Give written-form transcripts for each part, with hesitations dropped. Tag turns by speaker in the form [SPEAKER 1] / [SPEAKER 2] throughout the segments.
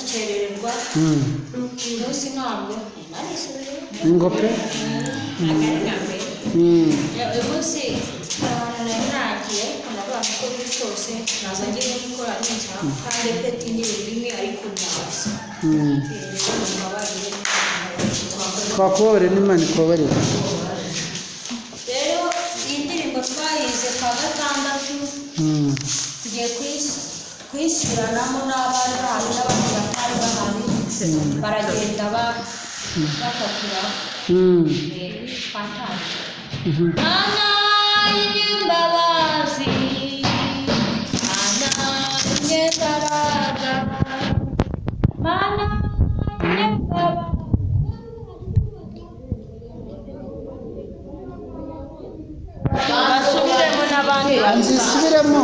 [SPEAKER 1] gukererwa umunsi ntabwo
[SPEAKER 2] ingope
[SPEAKER 1] uyu munsi abantu nagiye nabantu ko biri cyose naza ngiye gukora n'inzira kandi peti ni rimwe ariko nyabaza
[SPEAKER 2] twakubabare n'Imana ikubabarire.
[SPEAKER 1] rero iyi ndirimbo twayize kwa gatandatu tugiye kuyisubiranamo n'abari bahari n'abandi batari bahari baragenda bafatira Mana y'imbabazi Mana y'imbaraga Mana basubiremo n'abandi
[SPEAKER 2] nzisubiremo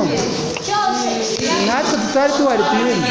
[SPEAKER 2] natwe tutari tuwari tuyumva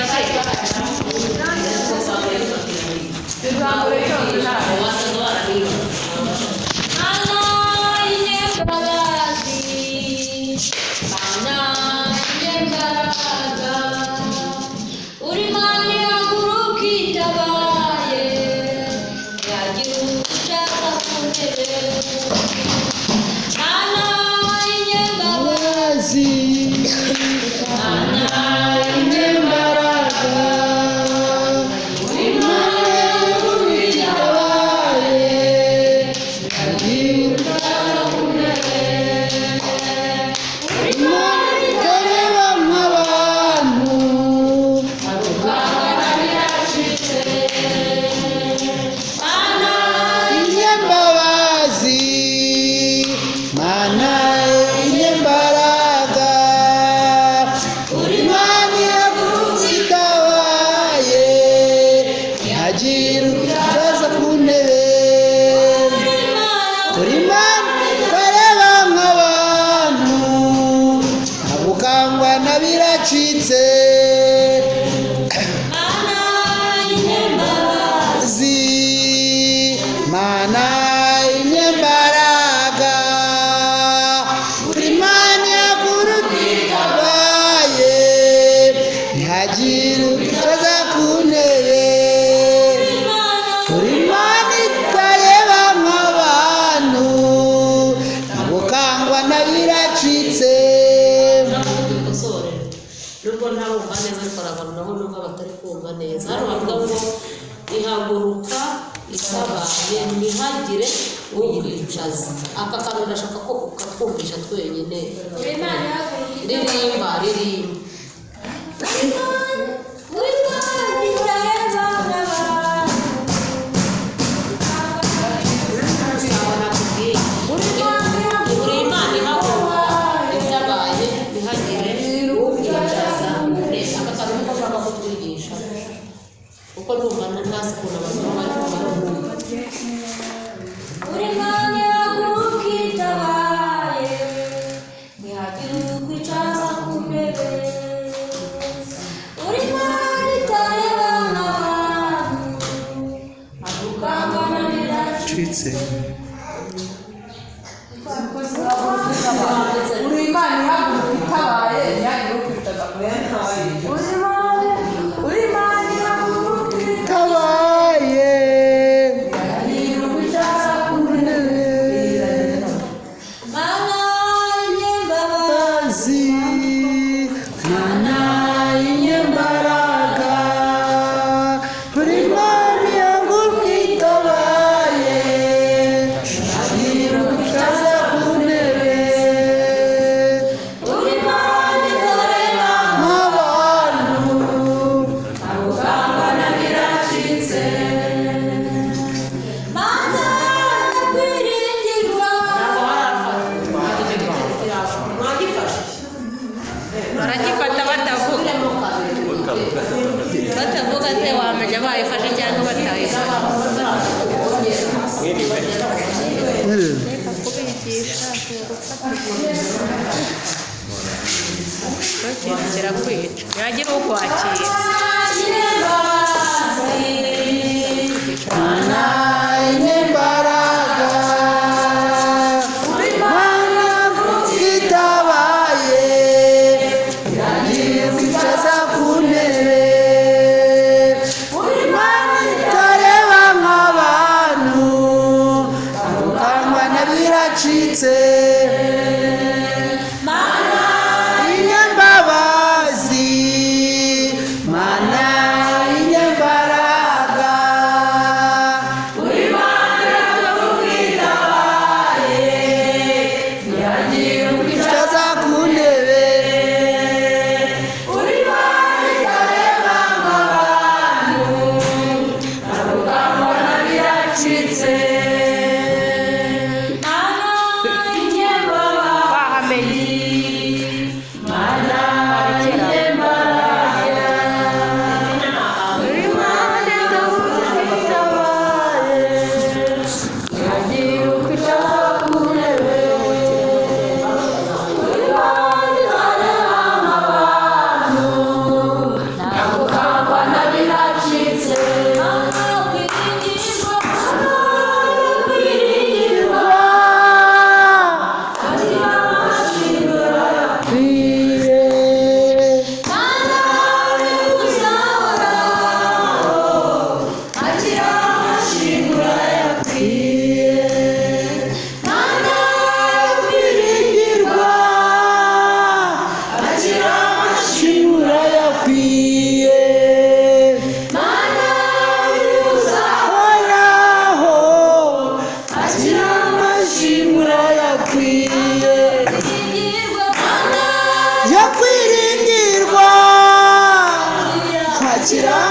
[SPEAKER 3] ihaguruka itabaye ntihagire uyicaza. Aka kantu ndashaka ko ukatwumvisha twenyine. Ririmba uko ndumva ntasi kuna abantu bari
[SPEAKER 1] uri mwana yakukitabaye ntihagire ukwicaza ku ntebe uri mwana itareba nk'abantu agukangana biracitse
[SPEAKER 4] uri imana ihaguruka itabaye ntihagire ukwicaza ku ntebe
[SPEAKER 1] batavuga se wamenya bayifashe cyangwa batayifashe kubigisha kwica yagira ukwakira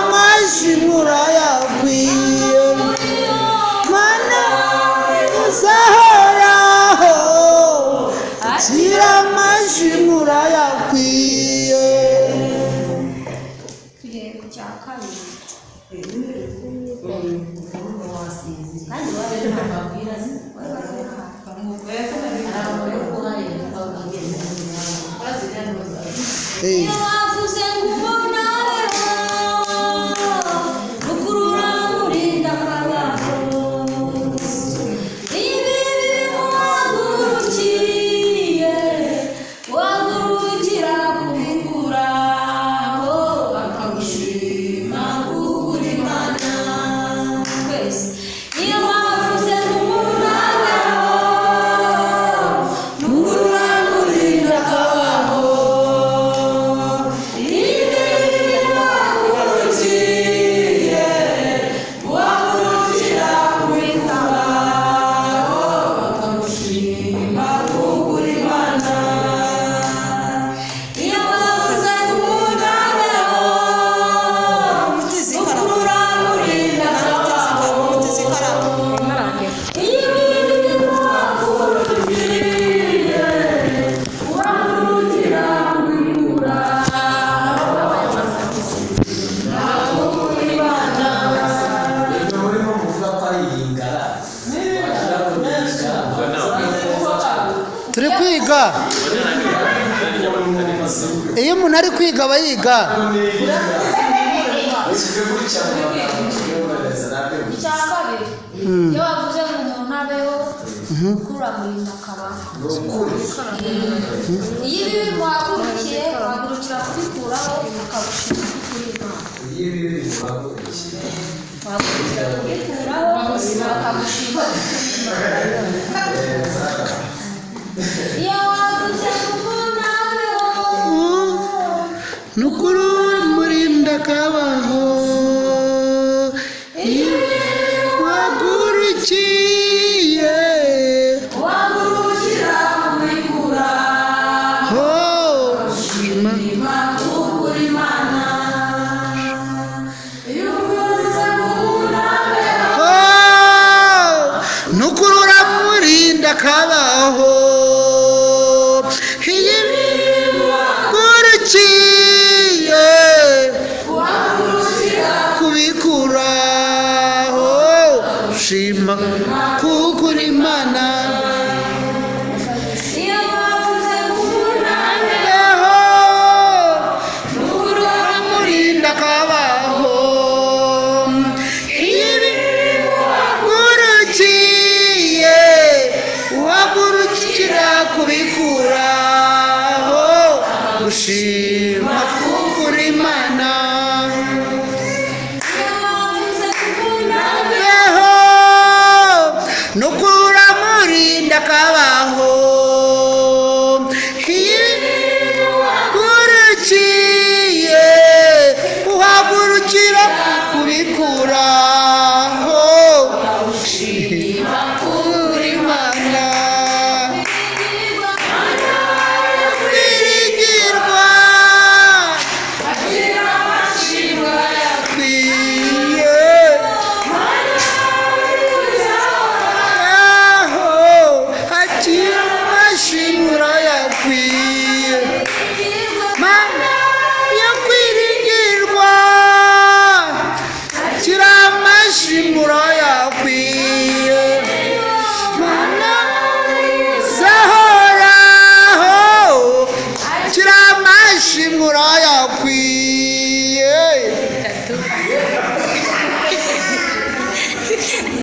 [SPEAKER 2] amashimura yakwiye mana uzahoraho akira amashimura yakwiye.
[SPEAKER 1] tugiye ku cya kabiri kandi wari ntababwira iyo wavuze ngo ubonaho ukurura murinda akabaho ibi wagurukiye wagurukira kubikuraho bakagushima kugura imana twese. iyo wavuze ngo ubonaho ukurura murinda akabaho
[SPEAKER 2] turi kwiga. Iyo umuntu ari kwiga aba yiga.
[SPEAKER 1] icya kabiri iyo wavuze ngo umuntu abeho ukura murinda akabaho. iyo ibi bimuhagurukiye wahagurukira kubikuraho ukagushima kuri Imana. wahagurukira kubikuraho bakagushima kuri Imana. iyo wavuze ngo umuntu abeho
[SPEAKER 2] nukuru murinda kabaho wagurukiye
[SPEAKER 1] wahagurukira kubikuraho
[SPEAKER 2] shima
[SPEAKER 1] kugura Imana. iyo uvuze ngo umuntu abeho
[SPEAKER 2] nukurura murinda kabaho wagurukiye kubikuraho shima kugura Imana.
[SPEAKER 1] iyo wavuze ngo umuntu
[SPEAKER 2] Eho nukurura murinda kabaho wagurukiye wagurukira kubikuraho gushima kugura Imana. Eho nukurura murinda kabaho wagurukiye uhagurukira kubikuraho